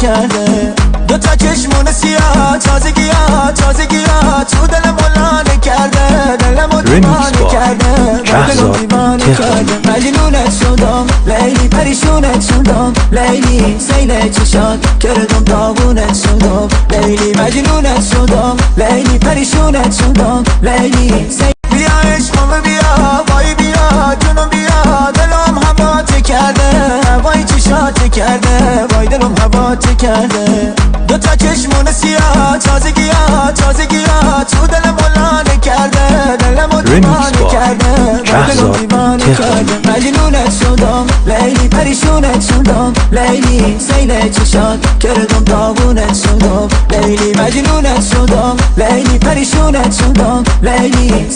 کرده. دوتا چشمون سیاه تازگیات تو دلم بلانه کرده. دلمو دیوانه کرده، دلمو دیوانه کرده. مجنونت شدم لیلی، پریشونت شدم لیلی، سیل چشات کردم داغونت شدم لیلی. مجنونت شدم لیلی، پریشونت شدم لیلی. بیا عشقم بیا، وای بیا جونم بیا، دلم هوات کرده، وای چشات کرده، وای دلم هوات کرده. دوتا چشمون سیاه تازگیات تو دلم بلانه کرده. دلمو دیوانه کرده، دلمو دیوانه کرده. مجنونت شدم لیلی، پریشونت شدم لیلی، سیل چشات کردم داغونت شدم لیلی. مجنونت شدم لیلی، پریشونت شدم لیلی.